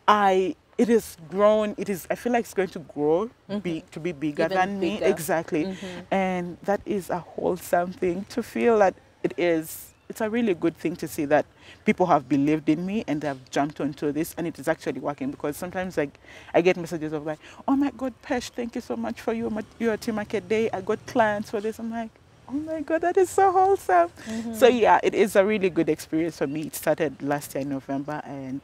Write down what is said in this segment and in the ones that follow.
it is grown. I feel like it's going to grow, to be bigger Even than me. bigger. Exactly. And that is a wholesome thing to feel that it is. It's a really good thing to see that people have believed in me and they have jumped onto this, and it is actually working. Because sometimes like I get messages of like, oh my God, Pesh, thank you so much for your Tea Market Day. I got clients for this. I'm like, oh my God, that is so wholesome. So yeah, it is a really good experience for me. It started last year in November, and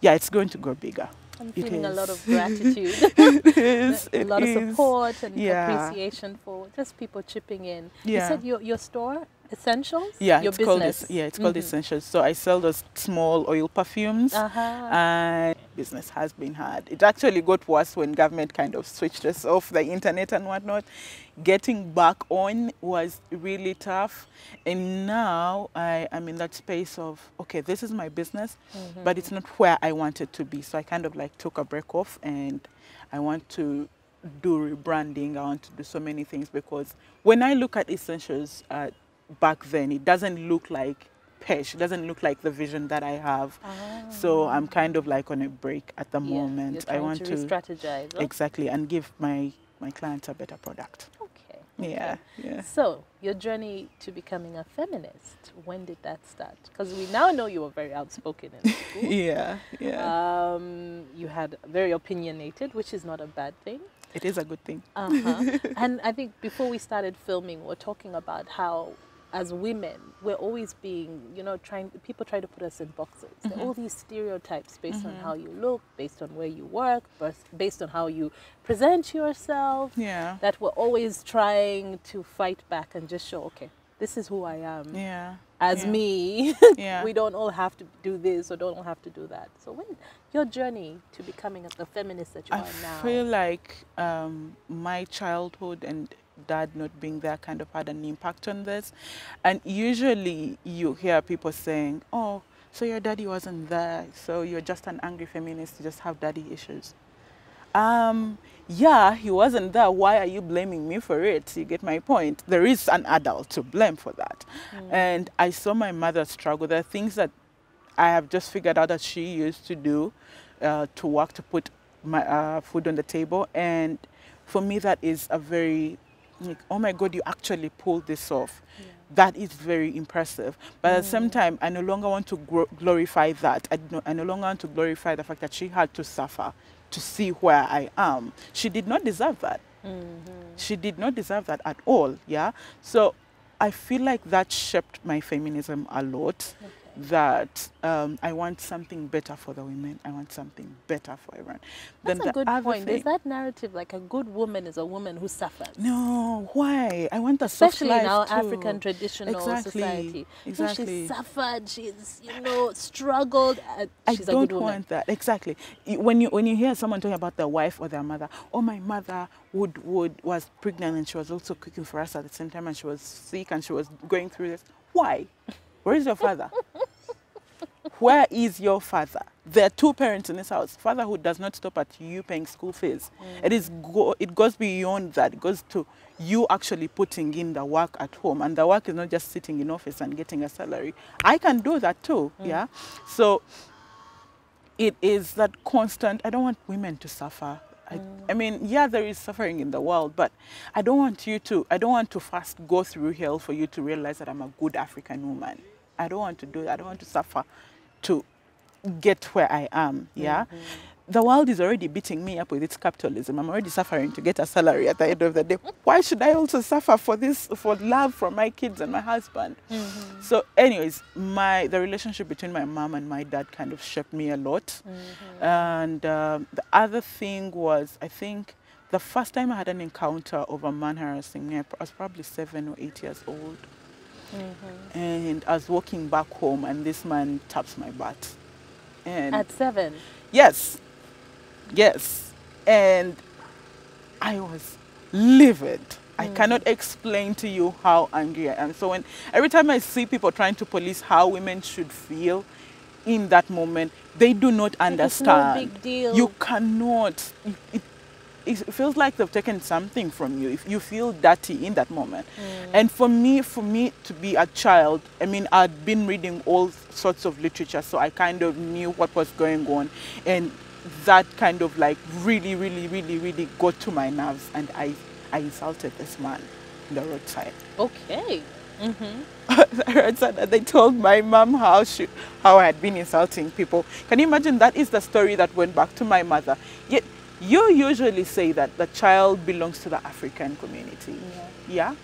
yeah, it's going to grow bigger. I'm It feeling a is. lot of gratitude. It is. A It lot of is. support and Yeah. appreciation for just people chipping in. You Yeah. said your store, Essentials? Yeah, Your it's called business. it's called Essentials. So I sell those small oil perfumes, and business has been hard. It actually got worse when government kind of switched us off the internet and whatnot. Getting back on was really tough, and now I am in that space of, okay, this is my business, but it's not where I want it to be. So I kind of like took a break off, and I want to do rebranding. I want to do so many things, because when I look at Essentials back then, it doesn't look like Pesh. It doesn't look like the vision that I have. So I'm kind of like on a break at the moment. You're trying I want to re-strategize. Oh, exactly, and give my clients a better product. okay. Yeah, yeah. So, your journey to becoming a feminist, when did that start? Because we now know you were very outspoken in school. Yeah, yeah. You had very opinionated, which is not a bad thing. It is a good thing. And I think before we started filming, we were talking about how, as women, we're always being, people try to put us in boxes. There are all these stereotypes based on how you look, based on where you work, based on how you present yourself. Yeah. That we're always trying to fight back and just show, okay, this is who I am. Yeah. As yeah. me, Yeah. we don't all have to do this or don't all have to do that. So when your journey to becoming the feminist that you are now? I feel like my childhood and dad not being there kind of had an impact on this. And usually you hear people saying, oh, so your daddy wasn't there, so you're just an angry feminist, you just have daddy issues. Yeah, he wasn't there. Why are you blaming me for it? You get my point. There is an adult to blame for that. And I saw my mother struggle. There are things that I have just figured out that she used to do to work to put my food on the table. And for me, that is a very, like, oh my God, you actually pulled this off. Yeah. That is very impressive. But at the same time, I no longer want to glorify that. I no longer want to glorify the fact that she had to suffer to see where I am. She did not deserve that. She did not deserve that at all, yeah? So I feel like that shaped my feminism a lot. Okay. That I want something better for the women. I want something better for everyone. That's a good point. There's that narrative, like a good woman is a woman who suffers. No, why? I want a especially soft life in our too. African traditional society. Exactly. She's suffered. She's struggled. She's I a good don't woman. want that. Exactly. When you hear someone talking about their wife or their mother, oh, my mother was pregnant and she was also cooking for us at the same time, and she was sick and she was going through this. Why? Where is your father? Where is your father? There are two parents in this house. Fatherhood does not stop at you paying school fees. It goes beyond that. It goes to you actually putting in the work at home. And the work is not just sitting in office and getting a salary. I can do that too, yeah? So it is that constant, I don't want women to suffer. I mean, yeah, there is suffering in the world, but I don't want to first go through hell for you to realize that I'm a good African woman. I don't want to do that. I don't want to suffer to get where I am, yeah? The world is already beating me up with its capitalism. I'm already suffering to get a salary at the end of the day. Why should I also suffer for love from my kids and my husband? So anyways, the relationship between my mom and my dad kind of shaped me a lot. And the other thing was, I think, the first time I had an encounter of a man harassing me, I was probably 7 or 8 years old. And I was walking back home and this man taps my butt. And at 7? Yes. Yes. And I was livid. I cannot explain to you how angry I am. So every time I see people trying to police how women should feel in that moment, they do not understand. It's no big deal. You cannot. it feels like they've taken something from you. If you feel dirty in that moment. And for me to be a child, I mean, I'd been reading all sorts of literature, so I kind of knew what was going on, and that kind of like really got to my nerves, and I insulted this man on the roadside. Okay. They told my mom how I had been insulting people. Can you imagine? That is the story that went back to my mother. Yet you usually say that the child belongs to the African community. Yeah?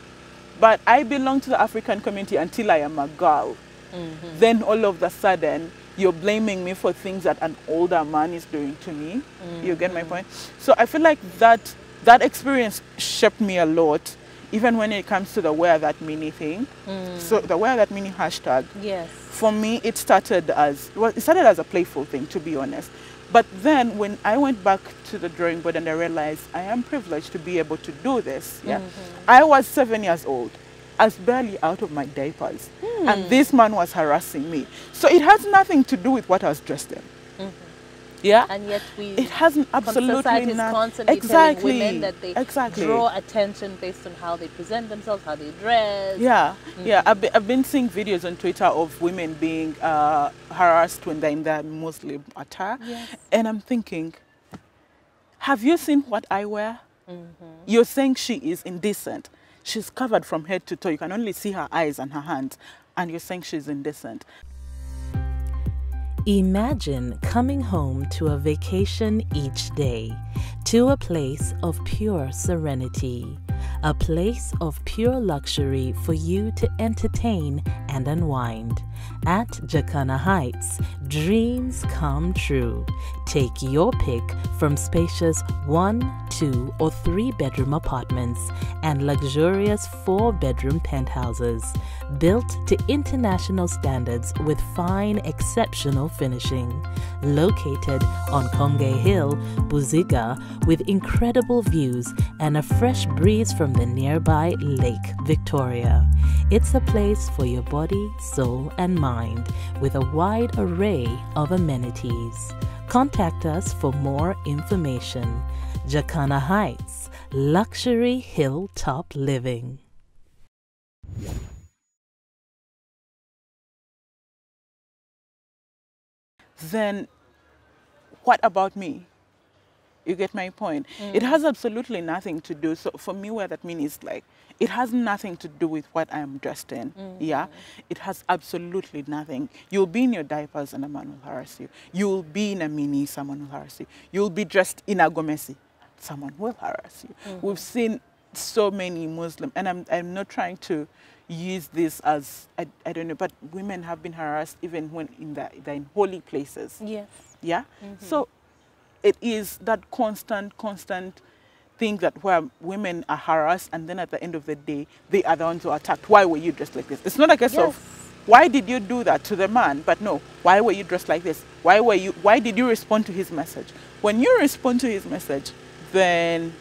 But I belong to the African community until I am a girl. Then all of a sudden, you're blaming me for things that an older man is doing to me. You get my point? So I feel like that experience shaped me a lot, even when it comes to the Wear That Mini thing. So the Wear That Mini hashtag, Yes. for me, it started as a playful thing, to be honest. But then when I went back to the drawing board and I realized I am privileged to be able to do this, I was 7 years old. I was barely out of my diapers. And this man was harassing me. So it has nothing to do with what I was dressed in. Yeah? And yet it hasn't absolutely society is constantly telling women that they draw attention based on how they present themselves, how they dress. Yeah, yeah. I've been seeing videos on Twitter of women being harassed when they're in their Muslim attire. Yes. And I'm thinking, have you seen what I wear? You're saying she is indecent. She's covered from head to toe. You can only see her eyes and her hands. And you're saying she's indecent. Imagine coming home to a vacation each day, to a place of pure serenity, a place of pure luxury for you to entertain and unwind. At Jacana Heights, dreams come true. Take your pick from spacious 1, 2, or 3 bedroom apartments and luxurious 4-bedroom penthouses, built to international standards with fine, exceptional finishing. Located on Konge Hill, Buziga, with incredible views and a fresh breeze from the nearby Lake Victoria. It's a place for your body, soul, and mind, with a wide array of amenities. Contact us for more information. Jacana Heights, luxury hilltop living. Then what about me? You get my point? It has absolutely nothing to do. So for me, what that means is like, it has nothing to do with what I am dressed in. Yeah? It has absolutely nothing. You'll be in your diapers and a man will harass you. You'll be in a mini, someone will harass you. You'll be dressed in a gomesi, someone will harass you. We've seen so many Muslim, and I'm not trying to use this as, I don't know, but women have been harassed even when they're in holy places. Yes. Yeah? So it is that constant thing that where women are harassed, and then at the end of the day, they are the ones who are attacked. Why were you dressed like this? It's not a case of, why did you do that to the man? But no, why were you dressed like this? Why did you respond to his message? When you respond to his message, then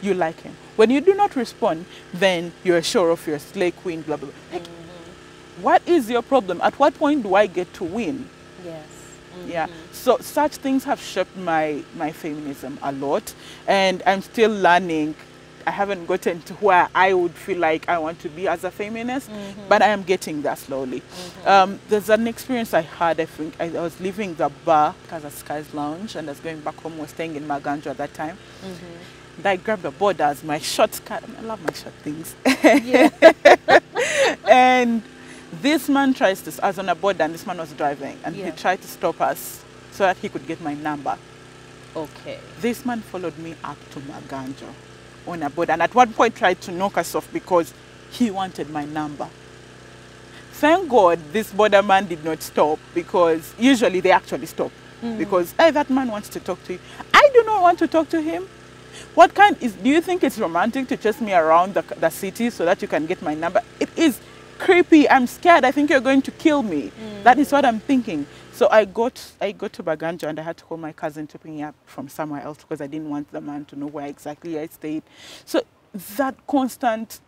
you like him. When you do not respond, then you're sure of your slay queen, blah, blah, blah. Like, what is your problem? At what point do I get to win? Yes. Yeah, so such things have shaped my feminism a lot, and I'm still learning. I haven't gotten to where I would feel like I want to be as a feminist, but I am getting there slowly. There's an experience I had. I think I was leaving the bar, Casa Skies Lounge, and I was going back home. I was staying in Maganjo at that time. And I grabbed a board as my short skirt. I love my short things. Yeah. And this man tries to, I was on a board and this man was driving, and he tried to stop us so that he could get my number. Okay. This man followed me up to Maganjo on a board, and at one point tried to knock us off because he wanted my number. Thank God this border man did not stop, because usually they actually stop. Because, hey, that man wants to talk to you. I do not want to talk to him. Do you think it's romantic to chase me around the city so that you can get my number? It is creepy. I'm scared. I think you're going to kill me. That is what I'm thinking. So I got to Baganjo, and I had to call my cousin to pick me up from somewhere else because I didn't want the man to know where exactly I stayed. So that constant,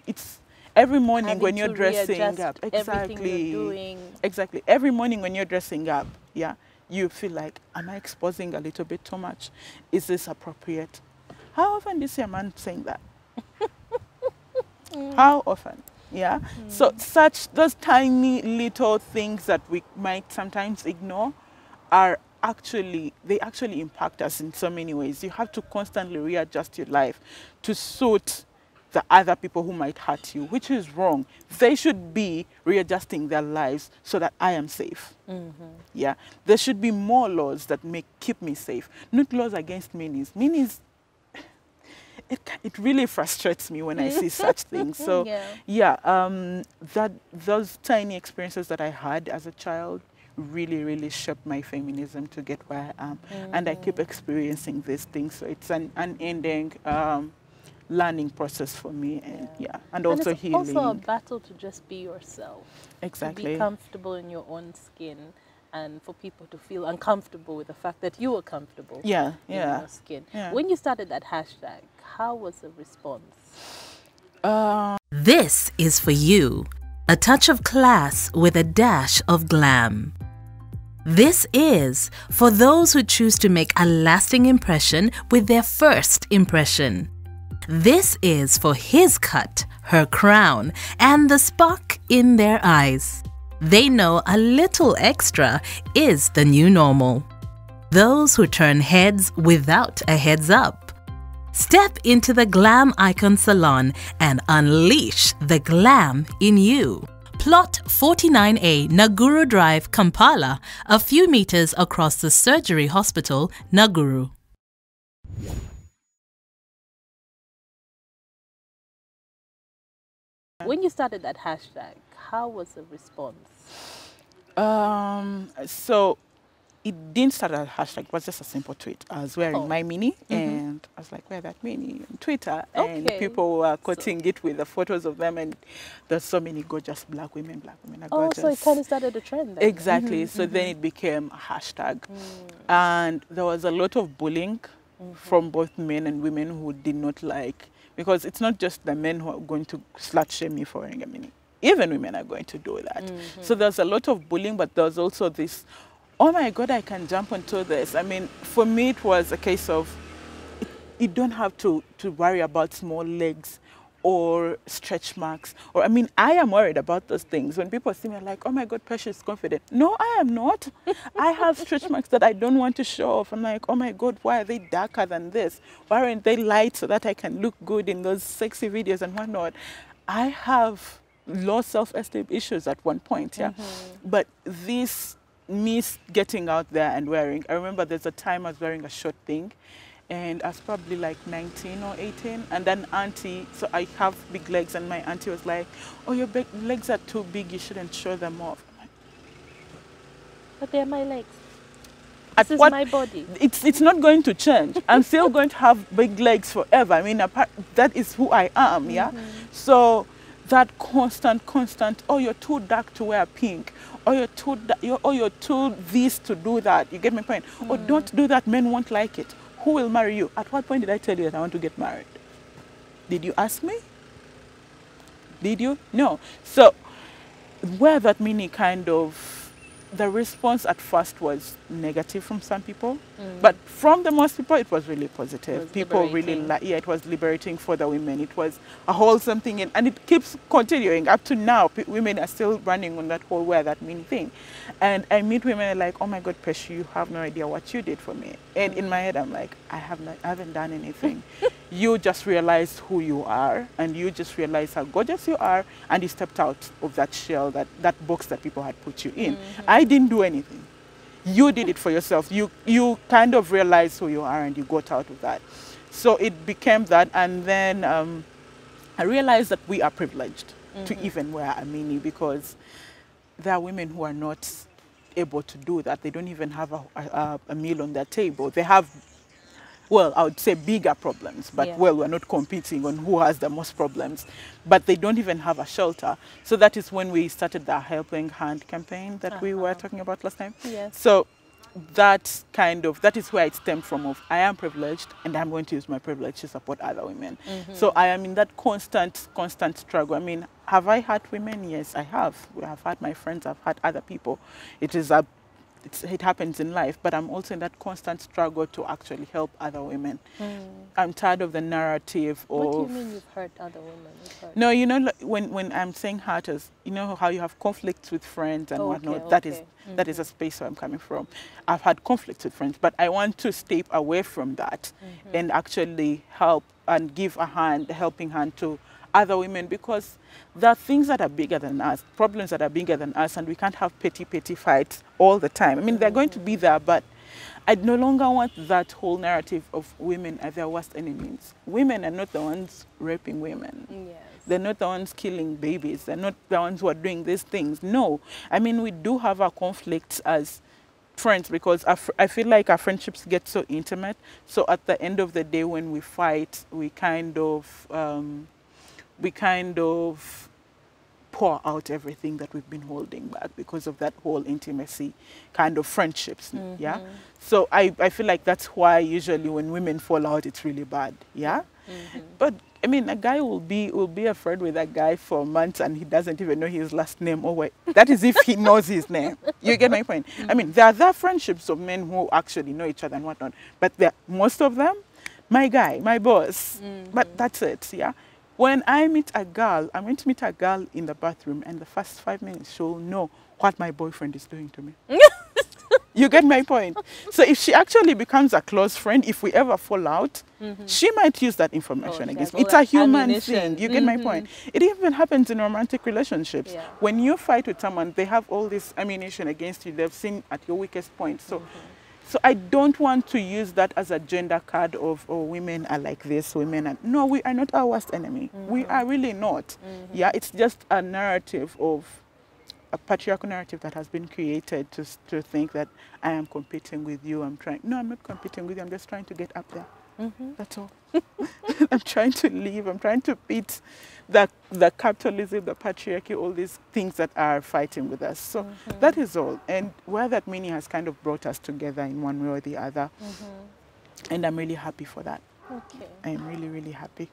it's every morning when you're dressing up. Exactly. You're doing. Exactly. Every morning when you're dressing up, yeah, you feel like, am I exposing a little bit too much? Is this appropriate? How often do you see a man saying that? How often? Yeah. So those tiny little things that we might sometimes ignore they actually impact us in so many ways. You have to constantly readjust your life to suit the other people who might hurt you, which is wrong. They should be readjusting their lives so that I am safe. Yeah. There should be more laws that keep me safe, not laws against minis. Minis, it really frustrates me when I see such things. So those tiny experiences that I had as a child really, really shaped my feminism to get where I am. And I keep experiencing these things. So it's an unending learning process for me, and also it's healing. Also a battle to just be yourself. Exactly. To be comfortable in your own skin, and for people to feel uncomfortable with the fact that you were comfortable in your skin. When you started that hashtag, how was the response? This is for you. A touch of class with a dash of glam. This is for those who choose to make a lasting impression with their first impression. This is for his cut, her crown, and the spark in their eyes. They know a little extra is the new normal. Those who turn heads without a heads up. Step into the Glam Icon Salon and unleash the glam in you. Plot 49A Naguru Drive, Kampala, a few meters across the Surgery Hospital, Naguru. When you started that hashtag, how was the response? So it didn't start as a hashtag, it was just a simple tweet. I was wearing my mini and I was like, wear that mini on Twitter. And people were quoting it with the photos of them, and there's so many gorgeous black women are gorgeous. So it kind of started a trend then. Exactly. So then it became a hashtag. And there was a lot of bullying from both men and women who did not like, because it's not just the men who are going to slut shame me for wearing a mini. Even women are going to do that. So there's a lot of bullying, but there's also this, oh my God, I can jump onto this. I mean, for me, it was a case of, you don't have to worry about small legs or stretch marks. Or, I mean, I am worried about those things. When people see me, like, oh my God, Pesh is confident. No, I am not. I have stretch marks that I don't want to show off. I'm like, oh my God, why are they darker than this? Why aren't they light so that I can look good in those sexy videos and whatnot? I have low self-esteem issues at one point, But this, me getting out there and wearing, I remember there's a time I was wearing a short thing, and I was probably like 19 or 18, and then auntie, so I have big legs, and my auntie was like, oh, your big legs are too big, you shouldn't show them off. But they're my legs. This is my body. It's not going to change. I'm still going to have big legs forever. I mean, that is who I am, So that constant, oh, you're too dark to wear pink, or you're too this to do that. You get my point? Or don't do that, men won't like it. Who will marry you? At what point did I tell you that I want to get married? Did you ask me? Did you? No. So where that mini kind of, the response at first was negative from some people, but from the most people, it was really positive. People really it was liberating for the women. It was a wholesome thing, and it keeps continuing up to now. Women are still running on that whole wear that mini thing. And I meet women like, oh my God, Pesh, you have no idea what you did for me. And in my head, I'm like, I haven't done anything. You just realized who you are, and you just realized how gorgeous you are, and you stepped out of that shell, that box that people had put you in. I didn't do anything. You did it for yourself. You kind of realized who you are, and you got out of that. So it became that, and then I realized that we are privileged to even wear a mini, because there are women who are not able to do that. They don't even have a meal on their table. They have, well, I would say bigger problems, but well, we're not competing on who has the most problems, but they don't even have a shelter. So that is when we started the Helping Hand campaign that we were talking about last time. Yes. So that is where it stemmed from, of I am privileged and I'm going to use my privilege to support other women. So I am in that constant struggle. I mean, have I hurt women? Yes, I have. I have hurt my friends, I've hurt other people. It is a it happens in life, but I'm also in that constant struggle to actually help other women. I'm tired of the narrative of... What do you mean you've hurt other women? No, you know, like, when I'm saying hurt, as you know how you have conflicts with friends and whatnot. That is a space where I'm coming from. I've had conflicts with friends, but I want to step away from that and actually help and give a helping hand to other women, because there are things that are bigger than us, problems that are bigger than us, and we can't have petty fights all the time. I mean, they're going to be there, but I no longer want that whole narrative of women as their worst enemies. Women are not the ones raping women. Yes. They're not the ones killing babies. They're not the ones who are doing these things. No. I mean, we do have our conflicts as friends, because I feel like our friendships get so intimate. So at the end of the day, when we fight, we kind of pour out everything that we've been holding back because of that whole intimacy kind of friendships. Yeah. So I feel like that's why usually when women fall out, it's really bad. Yeah. But I mean, a guy will be a friend with a guy for months and he doesn't even know his last name. Or wait, that is if he knows his name. You get my point? I mean, there are friendships of men who actually know each other and whatnot, but most of them, my guy, my boss, but that's it. Yeah. When I meet a girl, I'm going to meet a girl in the bathroom, and the first 5 minutes she'll know what my boyfriend is doing to me. You get my point? So if she actually becomes a close friend, if we ever fall out, she might use that information against me. It's a human thing. You get my point? It even happens in romantic relationships. Yeah. When you fight with someone, they have all this ammunition against you. They've seen at your weakest point. So so I don't want to use that as a gender card of, oh, women are like this, women are... No, we are not our worst enemy. We are really not. Yeah, it's just a narrative of, a patriarchal narrative that has been created to think that I am competing with you. No, I'm not competing with you. I'm just trying to get up there. That's all. I'm trying to live. I'm trying to beat the capitalism, the patriarchy, all these things that are fighting with us. So that is all. And where that meaning has kind of brought us together in one way or the other. And I'm really happy for that. Okay. I'm really, really happy.